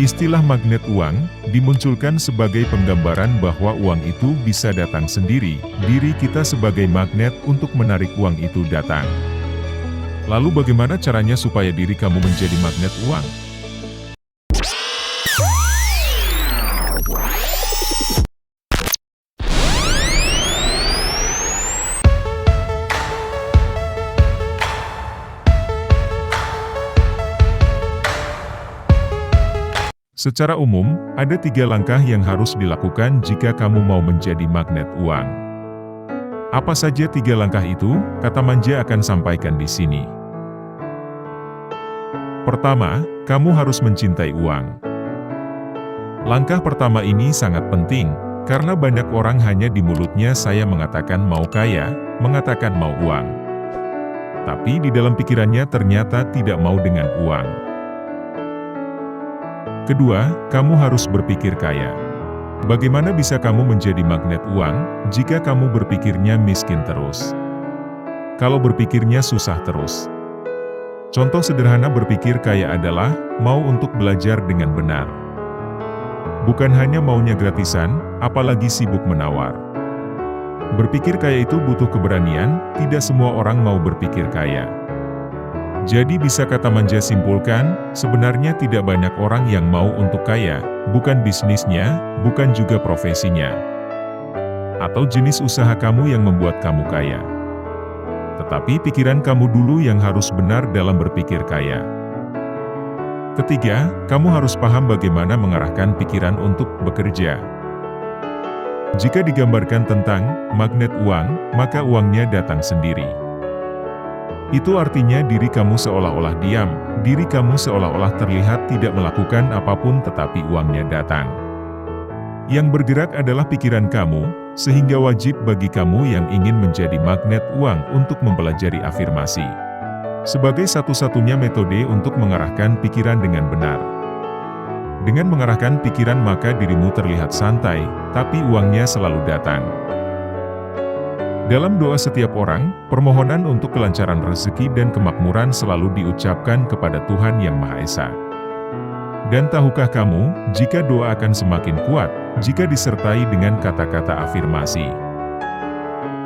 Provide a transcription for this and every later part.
Istilah magnet uang dimunculkan sebagai penggambaran bahwa uang itu bisa datang sendiri, diri kita sebagai magnet untuk menarik uang itu datang. Lalu bagaimana caranya supaya diri kamu menjadi magnet uang? Secara umum, ada 3 langkah yang harus dilakukan jika kamu mau menjadi magnet uang. Apa saja 3 langkah itu? Kata Manja akan sampaikan di sini. Pertama, kamu harus mencintai uang. Langkah pertama ini sangat penting, karena banyak orang hanya di mulutnya saya mengatakan mau kaya, mengatakan mau uang. Tapi di dalam pikirannya ternyata tidak mau dengan uang. Kedua, kamu harus berpikir kaya. Bagaimana bisa kamu menjadi magnet uang, jika kamu berpikirnya miskin terus? Kalau berpikirnya susah terus. Contoh sederhana berpikir kaya adalah, mau untuk belajar dengan benar. Bukan hanya maunya gratisan, apalagi sibuk menawar. Berpikir kaya itu butuh keberanian, tidak semua orang mau berpikir kaya. Jadi bisa kata Manja simpulkan, sebenarnya tidak banyak orang yang mau untuk kaya, bukan bisnisnya, bukan juga profesinya. Atau jenis usaha kamu yang membuat kamu kaya. Tetapi pikiran kamu dulu yang harus benar dalam berpikir kaya. Ketiga, kamu harus paham bagaimana mengarahkan pikiran untuk bekerja. Jika digambarkan tentang magnet uang, maka uangnya datang sendiri. Itu artinya diri kamu seolah-olah diam, diri kamu seolah-olah terlihat tidak melakukan apapun tetapi uangnya datang. Yang bergerak adalah pikiran kamu, sehingga wajib bagi kamu yang ingin menjadi magnet uang untuk mempelajari afirmasi. Sebagai satu-satunya metode untuk mengarahkan pikiran dengan benar. Dengan mengarahkan pikiran maka dirimu terlihat santai, tapi uangnya selalu datang. Dalam doa setiap orang, permohonan untuk kelancaran rezeki dan kemakmuran selalu diucapkan kepada Tuhan Yang Maha Esa. Dan tahukah kamu, jika doa akan semakin kuat, jika disertai dengan kata-kata afirmasi.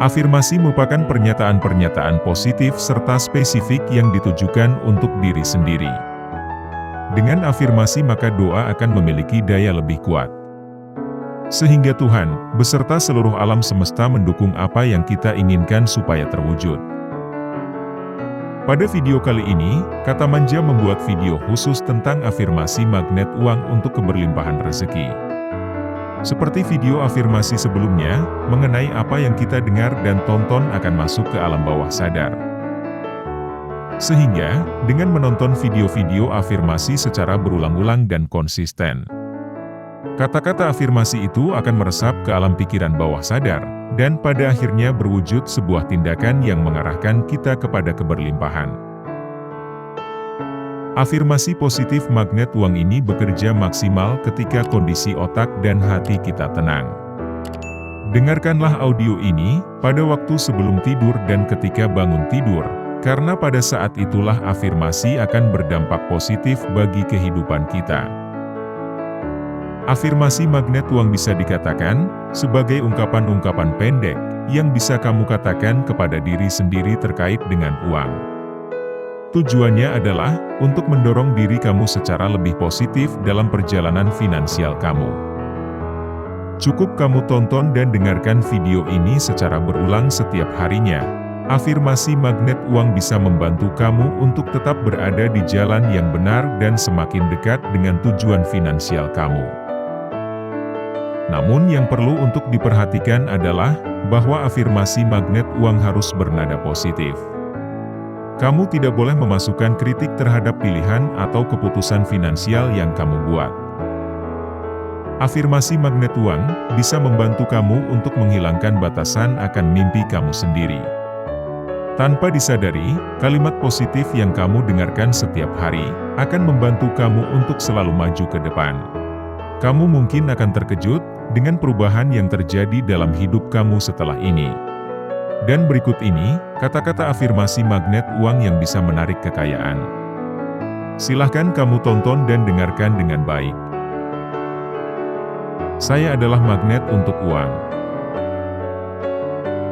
Afirmasi merupakan pernyataan-pernyataan positif serta spesifik yang ditujukan untuk diri sendiri. Dengan afirmasi maka doa akan memiliki daya lebih kuat. Sehingga Tuhan, beserta seluruh alam semesta mendukung apa yang kita inginkan supaya terwujud. Pada video kali ini, kata Manja membuat video khusus tentang afirmasi magnet uang untuk keberlimpahan rezeki. Seperti video afirmasi sebelumnya, mengenai apa yang kita dengar dan tonton akan masuk ke alam bawah sadar. Sehingga, dengan menonton video-video afirmasi secara berulang-ulang dan konsisten, kata-kata afirmasi itu akan meresap ke alam pikiran bawah sadar, dan pada akhirnya berwujud sebuah tindakan yang mengarahkan kita kepada keberlimpahan. Afirmasi positif magnet uang ini bekerja maksimal ketika kondisi otak dan hati kita tenang. Dengarkanlah audio ini pada waktu sebelum tidur dan ketika bangun tidur, karena pada saat itulah afirmasi akan berdampak positif bagi kehidupan kita. Afirmasi magnet uang bisa dikatakan sebagai ungkapan-ungkapan pendek yang bisa kamu katakan kepada diri sendiri terkait dengan uang. Tujuannya adalah untuk mendorong diri kamu secara lebih positif dalam perjalanan finansial kamu. Cukup kamu tonton dan dengarkan video ini secara berulang setiap harinya. Afirmasi magnet uang bisa membantu kamu untuk tetap berada di jalan yang benar dan semakin dekat dengan tujuan finansial kamu. Namun yang perlu untuk diperhatikan adalah bahwa afirmasi magnet uang harus bernada positif. Kamu tidak boleh memasukkan kritik terhadap pilihan atau keputusan finansial yang kamu buat. Afirmasi magnet uang bisa membantu kamu untuk menghilangkan batasan akan mimpi kamu sendiri. Tanpa disadari, kalimat positif yang kamu dengarkan setiap hari akan membantu kamu untuk selalu maju ke depan. Kamu mungkin akan terkejut dengan perubahan yang terjadi dalam hidup kamu setelah ini. Dan berikut ini, kata-kata afirmasi magnet uang yang bisa menarik kekayaan. Silahkan kamu tonton dan dengarkan dengan baik. Saya adalah magnet untuk uang.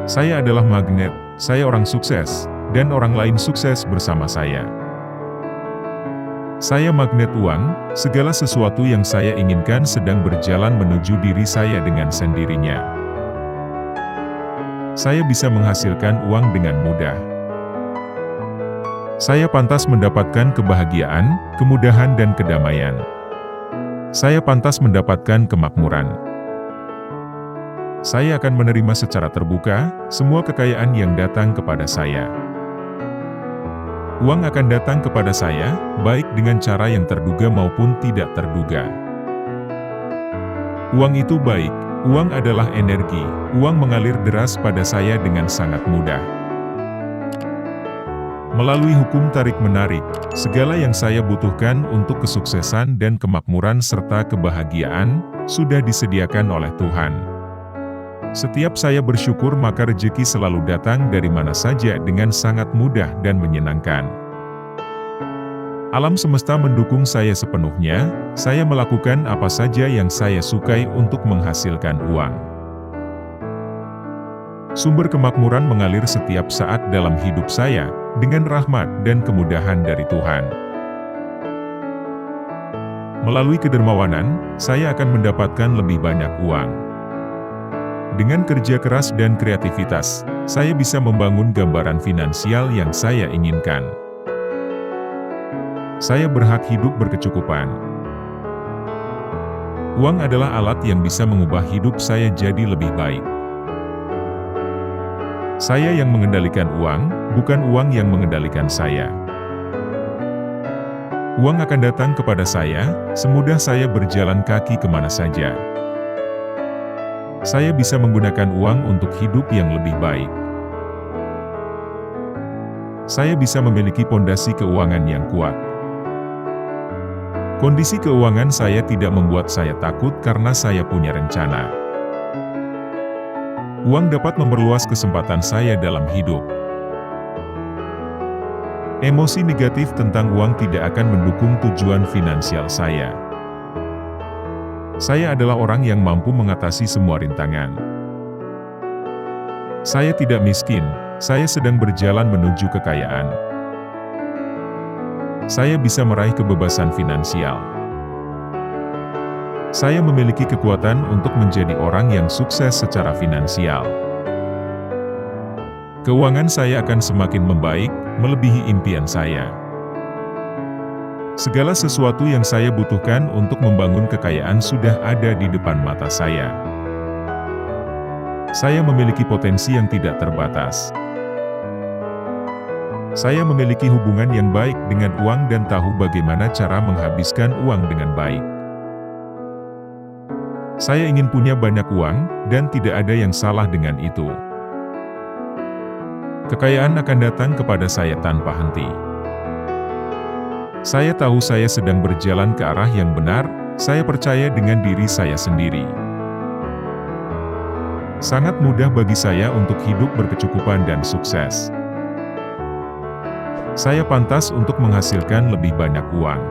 Saya adalah magnet, saya orang sukses, dan orang lain sukses bersama saya. Saya magnet uang, segala sesuatu yang saya inginkan sedang berjalan menuju diri saya dengan sendirinya. Saya bisa menghasilkan uang dengan mudah. Saya pantas mendapatkan kebahagiaan, kemudahan dan kedamaian. Saya pantas mendapatkan kemakmuran. Saya akan menerima secara terbuka semua kekayaan yang datang kepada saya. Uang akan datang kepada saya, baik dengan cara yang terduga maupun tidak terduga. Uang itu baik, uang adalah energi, uang mengalir deras pada saya dengan sangat mudah. Melalui hukum tarik-menarik, segala yang saya butuhkan untuk kesuksesan dan kemakmuran serta kebahagiaan, sudah disediakan oleh Tuhan. Setiap saya bersyukur maka rezeki selalu datang dari mana saja dengan sangat mudah dan menyenangkan. Alam semesta mendukung saya sepenuhnya, saya melakukan apa saja yang saya sukai untuk menghasilkan uang. Sumber kemakmuran mengalir setiap saat dalam hidup saya, dengan rahmat dan kemudahan dari Tuhan. Melalui kedermawanan, saya akan mendapatkan lebih banyak uang. Dengan kerja keras dan kreativitas, saya bisa membangun gambaran finansial yang saya inginkan. Saya berhak hidup berkecukupan. Uang adalah alat yang bisa mengubah hidup saya jadi lebih baik. Saya yang mengendalikan uang, bukan uang yang mengendalikan saya. Uang akan datang kepada saya, semudah saya berjalan kaki kemana saja. Saya bisa menggunakan uang untuk hidup yang lebih baik. Saya bisa memiliki pondasi keuangan yang kuat. Kondisi keuangan saya tidak membuat saya takut karena saya punya rencana. Uang dapat memperluas kesempatan saya dalam hidup. Emosi negatif tentang uang tidak akan mendukung tujuan finansial saya. Saya adalah orang yang mampu mengatasi semua rintangan. Saya tidak miskin, saya sedang berjalan menuju kekayaan. Saya bisa meraih kebebasan finansial. Saya memiliki kekuatan untuk menjadi orang yang sukses secara finansial. Keuangan saya akan semakin membaik, melebihi impian saya. Segala sesuatu yang saya butuhkan untuk membangun kekayaan sudah ada di depan mata saya. Saya memiliki potensi yang tidak terbatas. Saya memiliki hubungan yang baik dengan uang dan tahu bagaimana cara menghabiskan uang dengan baik. Saya ingin punya banyak uang, dan tidak ada yang salah dengan itu. Kekayaan akan datang kepada saya tanpa henti. Saya tahu saya sedang berjalan ke arah yang benar, saya percaya dengan diri saya sendiri. Sangat mudah bagi saya untuk hidup berkecukupan dan sukses. Saya pantas untuk menghasilkan lebih banyak uang.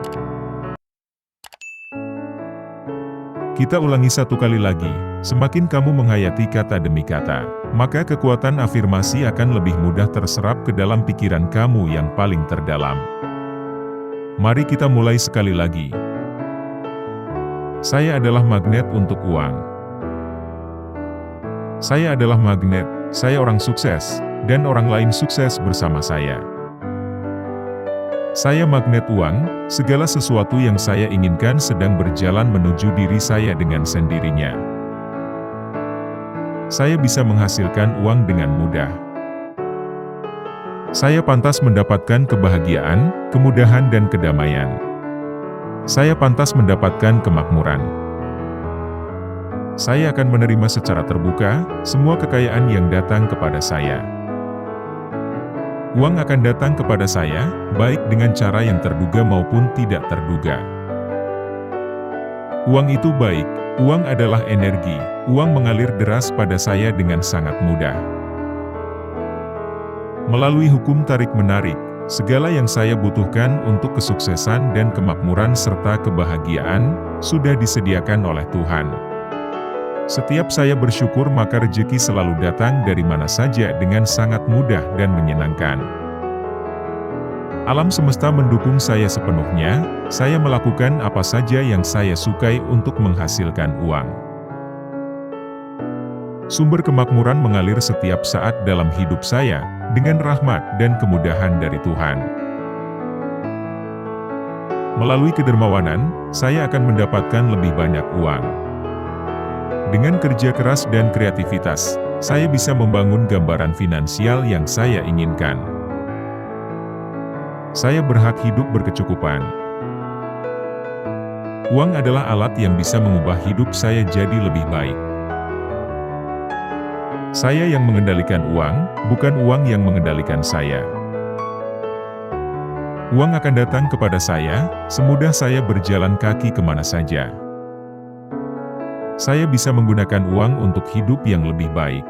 Kita ulangi satu kali lagi, semakin kamu menghayati kata demi kata, maka kekuatan afirmasi akan lebih mudah terserap ke dalam pikiran kamu yang paling terdalam. Mari kita mulai sekali lagi. Saya adalah magnet untuk uang. Saya adalah magnet, saya orang sukses, dan orang lain sukses bersama saya. Saya magnet uang, segala sesuatu yang saya inginkan sedang berjalan menuju diri saya dengan sendirinya. Saya bisa menghasilkan uang dengan mudah. Saya pantas mendapatkan kebahagiaan, kemudahan dan kedamaian. Saya pantas mendapatkan kemakmuran. Saya akan menerima secara terbuka semua kekayaan yang datang kepada saya. Uang akan datang kepada saya, baik dengan cara yang terduga maupun tidak terduga. Uang itu baik, uang adalah energi, uang mengalir deras pada saya dengan sangat mudah. Melalui hukum tarik-menarik, Segala yang saya butuhkan untuk kesuksesan dan kemakmuran serta kebahagiaan, sudah disediakan oleh Tuhan. Setiap saya bersyukur maka rezeki selalu datang dari mana saja dengan sangat mudah dan menyenangkan. Alam semesta mendukung saya sepenuhnya, saya melakukan apa saja yang saya sukai untuk menghasilkan uang. Sumber kemakmuran mengalir setiap saat dalam hidup saya, dengan rahmat dan kemudahan dari Tuhan. Melalui kedermawanan, saya akan mendapatkan lebih banyak uang. Dengan kerja keras dan kreativitas, saya bisa membangun gambaran finansial yang saya inginkan. Saya berhak hidup berkecukupan. Uang adalah alat yang bisa mengubah hidup saya jadi lebih baik. Saya yang mengendalikan uang, bukan uang yang mengendalikan saya. Uang akan datang kepada saya, semudah saya berjalan kaki kemana saja. Saya bisa menggunakan uang untuk hidup yang lebih baik.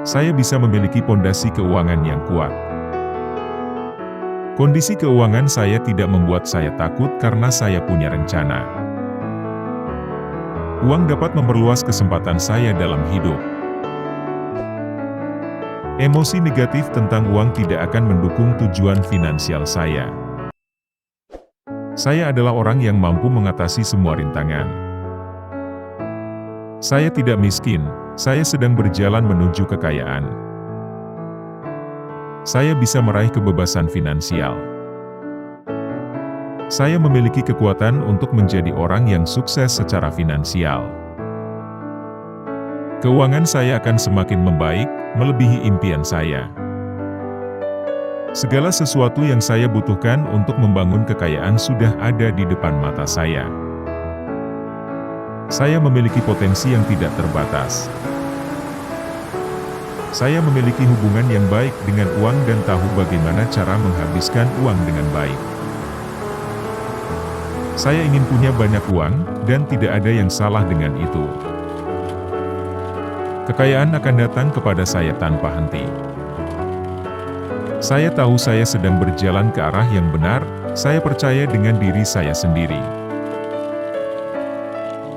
Saya bisa memiliki pondasi keuangan yang kuat. Kondisi keuangan saya tidak membuat saya takut karena saya punya rencana. Uang dapat memperluas kesempatan saya dalam hidup. Emosi negatif tentang uang tidak akan mendukung tujuan finansial saya. Saya adalah orang yang mampu mengatasi semua rintangan. Saya tidak miskin, saya sedang berjalan menuju kekayaan. Saya bisa meraih kebebasan finansial. Saya memiliki kekuatan untuk menjadi orang yang sukses secara finansial. Keuangan saya akan semakin membaik, melebihi impian saya. Segala sesuatu yang saya butuhkan untuk membangun kekayaan sudah ada di depan mata saya. Saya memiliki potensi yang tidak terbatas. Saya memiliki hubungan yang baik dengan uang dan tahu bagaimana cara menghabiskan uang dengan baik. Saya ingin punya banyak uang, dan tidak ada yang salah dengan itu. Kekayaan akan datang kepada saya tanpa henti. Saya tahu saya sedang berjalan ke arah yang benar, saya percaya dengan diri saya sendiri.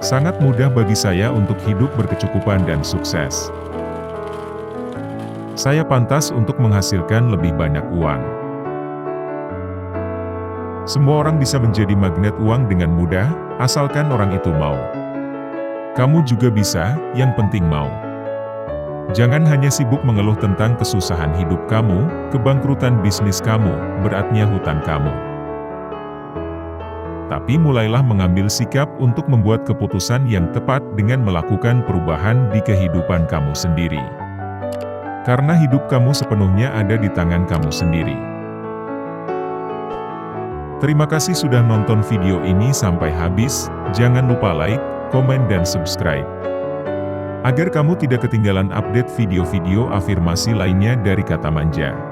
Sangat mudah bagi saya untuk hidup berkecukupan dan sukses. Saya pantas untuk menghasilkan lebih banyak uang. Semua orang bisa menjadi magnet uang dengan mudah, asalkan orang itu mau. Kamu juga bisa, yang penting mau. Jangan hanya sibuk mengeluh tentang kesusahan hidup kamu, kebangkrutan bisnis kamu, beratnya hutang kamu. Tapi mulailah mengambil sikap untuk membuat keputusan yang tepat dengan melakukan perubahan di kehidupan kamu sendiri. Karena hidup kamu sepenuhnya ada di tangan kamu sendiri. Terima kasih sudah nonton video ini sampai habis, jangan lupa like, komen dan subscribe. Agar kamu tidak ketinggalan update video-video afirmasi lainnya dari Kata Manja.